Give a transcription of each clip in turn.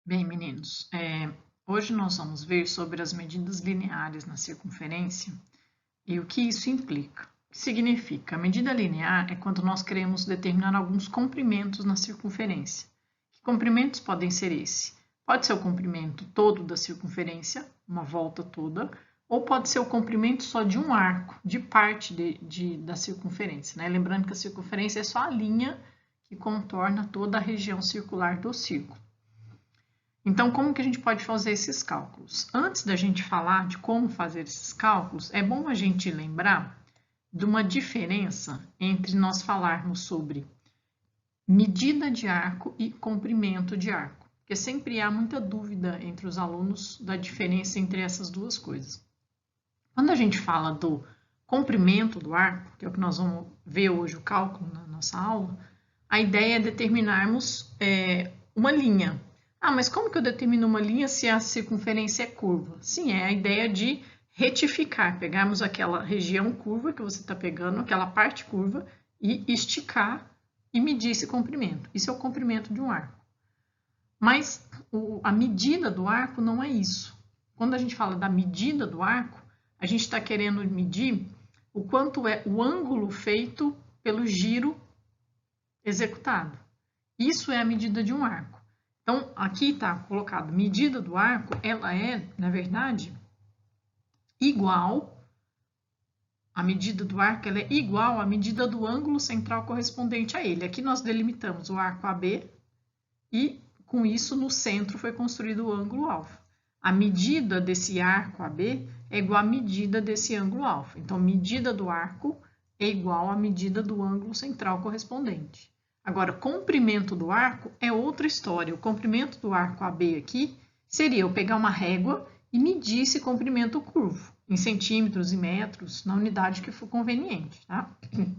Bem, meninos, hoje nós vamos ver sobre as medidas lineares na circunferência e o que isso implica. O que significa? A medida linear é quando nós queremos determinar alguns comprimentos na circunferência. Que comprimentos podem ser esse? Pode ser o comprimento todo da circunferência, uma volta toda, ou pode ser o comprimento só de um arco, de parte da circunferência, né? Lembrando que a circunferência é só a linha que contorna toda a região circular do círculo. Então, como que a gente pode fazer esses cálculos? Antes da gente falar de como fazer esses cálculos, é bom a gente lembrar de uma diferença entre nós falarmos sobre medida de arco e comprimento de arco, porque sempre há muita dúvida entre os alunos da diferença entre essas duas coisas. Quando a gente fala do comprimento do arco, que é o que nós vamos ver hoje o cálculo na nossa aula, a ideia é determinarmos uma linha. Ah, mas como que eu determino uma linha se a circunferência é curva? Sim, é a ideia de retificar, pegarmos aquela região curva que você está pegando, aquela parte curva, e esticar e medir esse comprimento. Isso é o comprimento de um arco. Mas a medida do arco não é isso. Quando a gente fala da medida do arco, a gente está querendo medir o quanto é o ângulo feito pelo giro executado. Isso é a medida de um arco. Então, aqui está colocado medida do arco, ela é, na verdade, igual, a medida do arco ela é igual à medida do ângulo central correspondente a ele. Aqui nós delimitamos o arco AB e, com isso, no centro foi construído o ângulo alfa. A medida desse arco AB é igual à medida desse ângulo alfa. Então, medida do arco é igual à medida do ângulo central correspondente. Agora, comprimento do arco é outra história. O comprimento do arco AB aqui seria eu pegar uma régua e medir esse comprimento curvo em centímetros e metros, na unidade que for conveniente, tá? Então,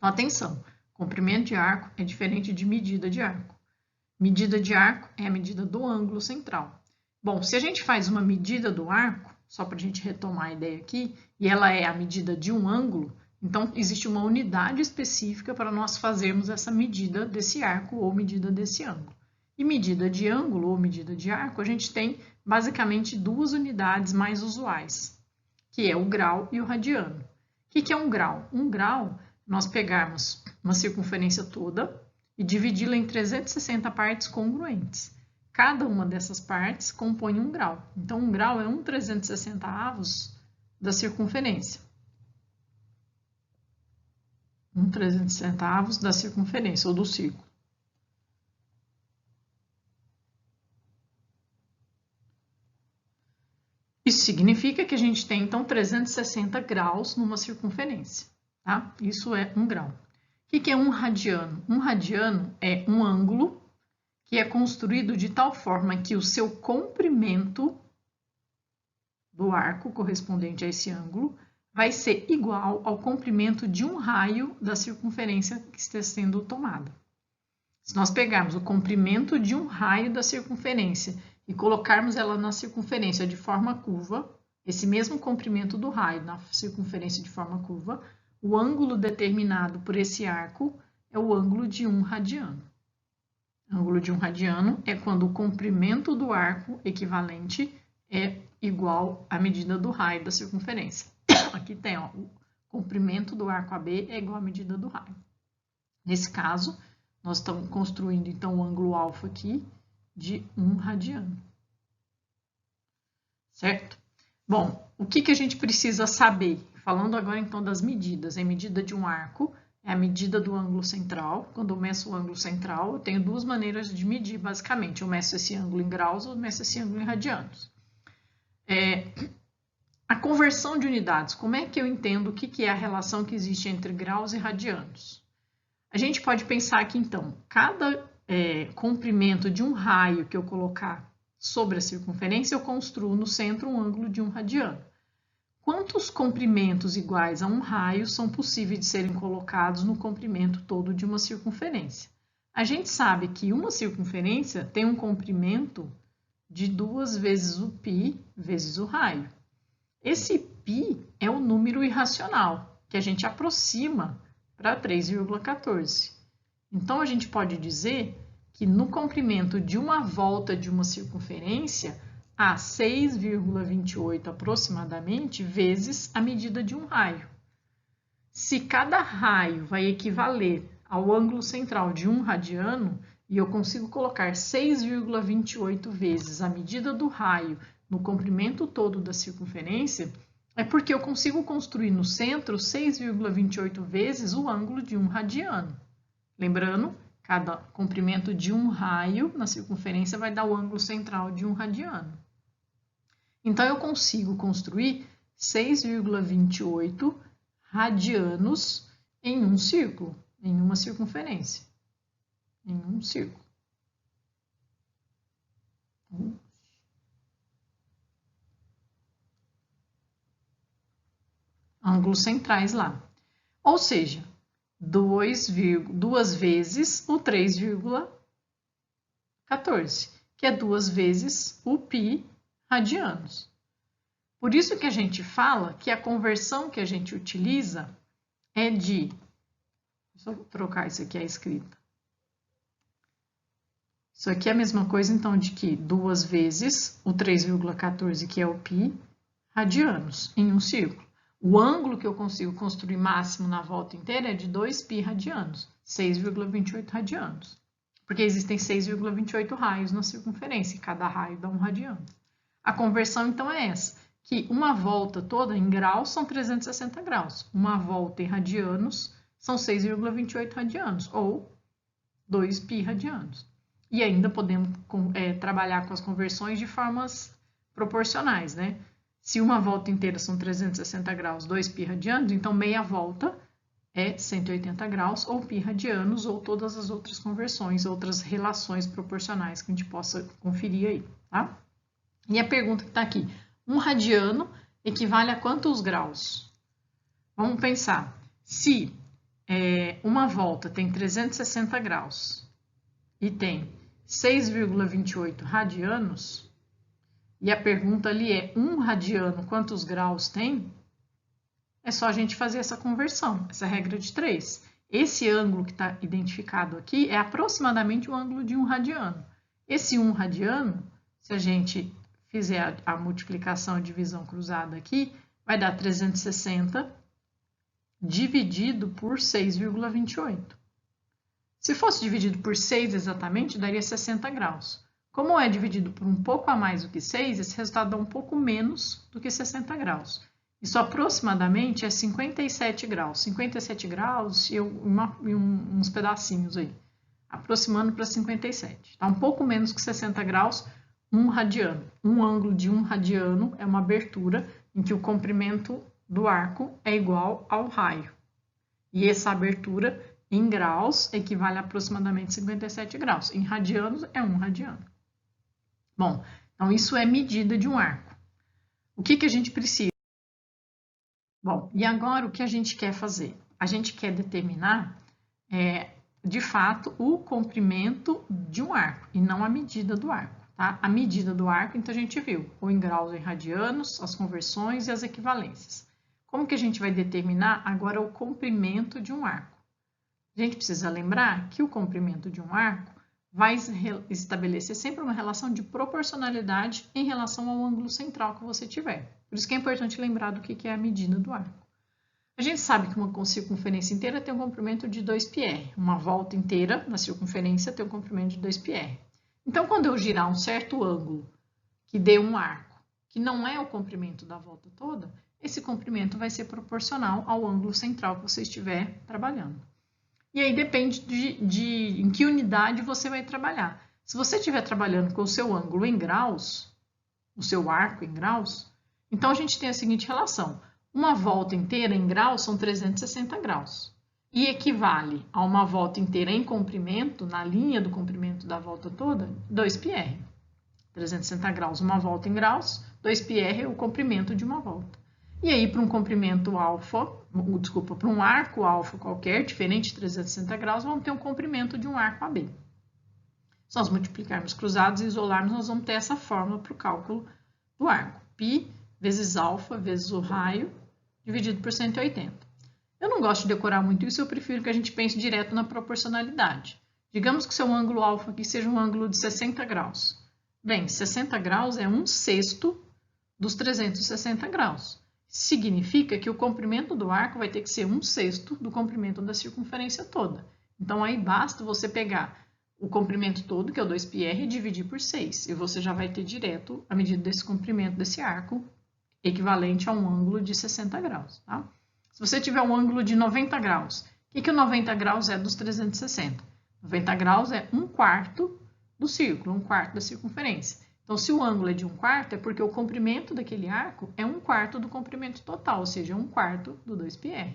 atenção, comprimento de arco é diferente de medida de arco. Medida de arco é a medida do ângulo central. Bom, se a gente faz uma medida do arco, só para a gente retomar a ideia aqui, e ela é a medida de um ângulo, então existe uma unidade específica para nós fazermos essa medida desse arco ou medida desse ângulo. E medida de ângulo ou medida de arco, a gente tem basicamente duas unidades mais usuais, que é o grau e o radiano. O que é um grau? Um grau, nós pegarmos uma circunferência toda e dividi-la em 360 partes congruentes. Cada uma dessas partes compõe um grau. Então, um grau é 1/360 da circunferência. 1/360 da circunferência ou do círculo. Isso significa que a gente tem, então, 360 graus numa circunferência, tá? Isso é um grau. O que é um radiano? Um radiano é um ângulo que é construído de tal forma que o seu comprimento do arco correspondente a esse ângulo vai ser igual ao comprimento de um raio da circunferência que está sendo tomada. Se nós pegarmos o comprimento de um raio da circunferência e colocarmos ela na circunferência de forma curva, esse mesmo comprimento do raio na circunferência de forma curva, o ângulo determinado por esse arco é o ângulo de 1 radiano. O ângulo de 1 radiano é quando o comprimento do arco equivalente é igual à medida do raio da circunferência. Aqui tem, ó, o comprimento do arco AB é igual à medida do raio. Nesse caso, nós estamos construindo, então, o ângulo alfa aqui de 1 radiano. Certo? Bom, o que a gente precisa saber? Falando agora, então, das medidas. A medida de um arco é a medida do ângulo central. Quando eu meço o ângulo central, eu tenho duas maneiras de medir, basicamente. Eu meço esse ângulo em graus ou eu meço esse ângulo em radianos. A conversão de unidades, como é que eu entendo o que é a relação que existe entre graus e radianos? A gente pode pensar que, então, cada comprimento de um raio que eu colocar sobre a circunferência, eu construo no centro um ângulo de 1 radiano. Quantos comprimentos iguais a um raio são possíveis de serem colocados no comprimento todo de uma circunferência? A gente sabe que uma circunferência tem um comprimento de 2 vezes o π vezes o raio. Esse π é o número irracional, que a gente aproxima para 3,14. Então, a gente pode dizer que no comprimento de uma volta de uma circunferência há 6,28 aproximadamente vezes a medida de um raio. Se cada raio vai equivaler ao ângulo central de 1 radiano, e eu consigo colocar 6,28 vezes a medida do raio no comprimento todo da circunferência, é porque eu consigo construir no centro 6,28 vezes o ângulo de 1 radiano. Lembrando, cada comprimento de um raio na circunferência vai dar o ângulo central de 1 radiano. Então, eu consigo construir 6,28 radianos em um círculo, em uma circunferência, em um círculo. Ângulos centrais lá. Ou seja, 2 vezes o 3,14, que é 2 vezes o π radianos. Por isso que a gente fala que a conversão que a gente utiliza é de... Deixa eu trocar isso aqui à escrita. Isso aqui é a mesma coisa, então, de que 2 vezes o 3,14, que é o π radianos, em um círculo. O ângulo que eu consigo construir máximo na volta inteira é de 2π radianos, 6,28 radianos. Porque existem 6,28 raios na circunferência, e cada raio dá 1 radiano. A conversão, então, é essa, que uma volta toda em graus são 360 graus. Uma volta em radianos são 6,28 radianos, ou 2π radianos. E ainda podemos trabalhar com as conversões de formas proporcionais, né? Se uma volta inteira são 360 graus, 2π radianos, então meia volta é 180 graus, ou π radianos, ou todas as outras conversões, outras relações proporcionais que a gente possa conferir aí, tá? E a pergunta que está aqui, 1 radiano equivale a quantos graus? Vamos pensar, se uma volta tem 360 graus e tem 6,28 radianos, e a pergunta ali é 1 radiano quantos graus tem? É só a gente fazer essa conversão, essa regra de 3. Esse ângulo que está identificado aqui é aproximadamente o ângulo de 1 radiano. Esse 1 radiano, se a gente fizer a multiplicação e divisão cruzada aqui, vai dar 360 dividido por 6,28. Se fosse dividido por 6 exatamente, daria 60 graus. Como é dividido por um pouco a mais do que 6, esse resultado dá um pouco menos do que 60 graus. Isso aproximadamente é 57 graus. 57 graus e uns pedacinhos aí, aproximando para 57. Está um pouco menos que 60 graus, 1 radiano. Um ângulo de 1 radiano é uma abertura em que o comprimento do arco é igual ao raio. E essa abertura em graus equivale a aproximadamente 57 graus. Em radianos é 1 radiano. Bom, então isso é medida de um arco. O que a gente precisa? Bom, e agora o que a gente quer fazer? A gente quer determinar, de fato, o comprimento de um arco e não a medida do arco. Tá? A medida do arco, então, a gente viu, ou em graus ou em radianos, as conversões e as equivalências. Como que a gente vai determinar agora o comprimento de um arco? A gente precisa lembrar que o comprimento de um arco vai estabelecer sempre uma relação de proporcionalidade em relação ao ângulo central que você tiver. Por isso que é importante lembrar do que é a medida do arco. A gente sabe que uma circunferência inteira tem um comprimento de 2πr. Uma volta inteira na circunferência tem um comprimento de 2πr. Então, quando eu girar um certo ângulo que dê um arco, que não é o comprimento da volta toda, esse comprimento vai ser proporcional ao ângulo central que você estiver trabalhando. E aí depende em que unidade você vai trabalhar. Se você estiver trabalhando com o seu ângulo em graus, o seu arco em graus, então a gente tem a seguinte relação. Uma volta inteira em graus são 360 graus. E equivale a uma volta inteira em comprimento, na linha do comprimento da volta toda, 2πr. 360 graus, uma volta em graus, 2πr é o comprimento de uma volta. E aí, para um comprimento para um arco alfa qualquer, diferente de 360 graus, vamos ter um comprimento de um arco AB. Se nós multiplicarmos cruzados e isolarmos, nós vamos ter essa fórmula para o cálculo do arco. Π vezes alfa vezes o raio, dividido por 180. Eu não gosto de decorar muito isso, eu prefiro que a gente pense direto na proporcionalidade. Digamos que o seu ângulo alfa aqui seja um ângulo de 60 graus. Bem, 60 graus é 1/6 dos 360 graus. Significa que o comprimento do arco vai ter que ser 1/6 do comprimento da circunferência toda. Então, aí basta você pegar o comprimento todo, que é o 2πr, e dividir por 6. E você já vai ter direto a medida desse comprimento desse arco, equivalente a um ângulo de 60 graus. Tá? Se você tiver um ângulo de 90 graus, o que o 90 graus é dos 360? 90 graus é 1/4 do círculo, 1/4 da circunferência. Então, se o ângulo é de 1/4, é porque o comprimento daquele arco é 1/4 do comprimento total, ou seja, 1/4 do 2πr.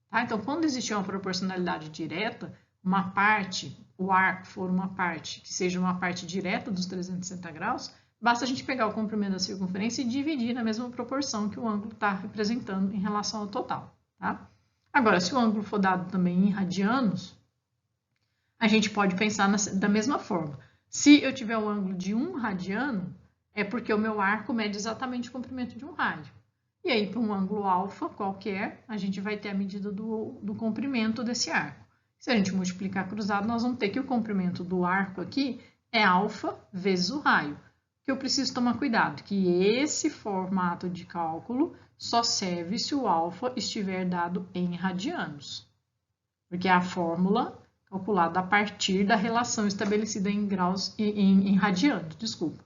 Tá? Então, quando existe uma proporcionalidade direta, uma parte, o arco for uma parte que seja uma parte direta dos 360 graus, basta a gente pegar o comprimento da circunferência e dividir na mesma proporção que o ângulo está representando em relação ao total. Tá? Agora, se o ângulo for dado também em radianos, a gente pode pensar da mesma forma. Se eu tiver um ângulo de 1 radiano, é porque o meu arco mede exatamente o comprimento de um rádio. E aí, para um ângulo alfa qualquer, a gente vai ter a medida do comprimento desse arco. Se a gente multiplicar cruzado, nós vamos ter que o comprimento do arco aqui é alfa vezes o raio. O que eu preciso tomar cuidado, que esse formato de cálculo só serve se o alfa estiver dado em radianos. Porque é a fórmula calculada a partir da relação estabelecida em graus, em radianos, desculpa.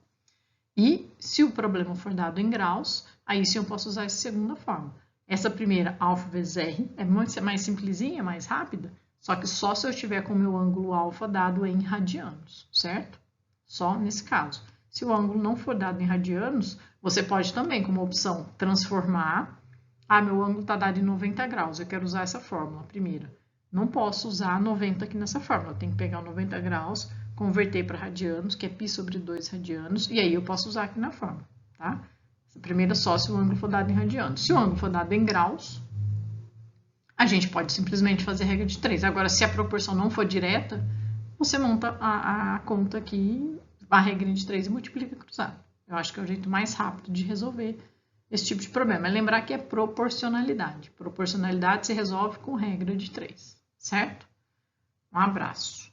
E se o problema for dado em graus, aí sim eu posso usar essa segunda forma. Essa primeira, alfa vezes r, é mais simplesinha, mais rápida, só que só se eu estiver com o meu ângulo alfa dado em radianos, certo? Só nesse caso. Se o ângulo não for dado em radianos, você pode também, como opção, transformar. Ah, meu ângulo está dado em 90 graus, eu quero usar essa fórmula, a primeira. Não posso usar 90 aqui nessa fórmula, eu tenho que pegar o 90 graus, converter para radianos, que é π sobre 2 radianos, e aí eu posso usar aqui na fórmula, tá? Essa primeira só se o ângulo for dado em radianos. Se o ângulo for dado em graus, a gente pode simplesmente fazer regra de 3. Agora, se a proporção não for direta, você monta a conta aqui, a regra de 3 e multiplica cruzado. Eu acho que é o jeito mais rápido de resolver esse tipo de problema. É lembrar que é proporcionalidade. Proporcionalidade se resolve com regra de 3, certo? Um abraço.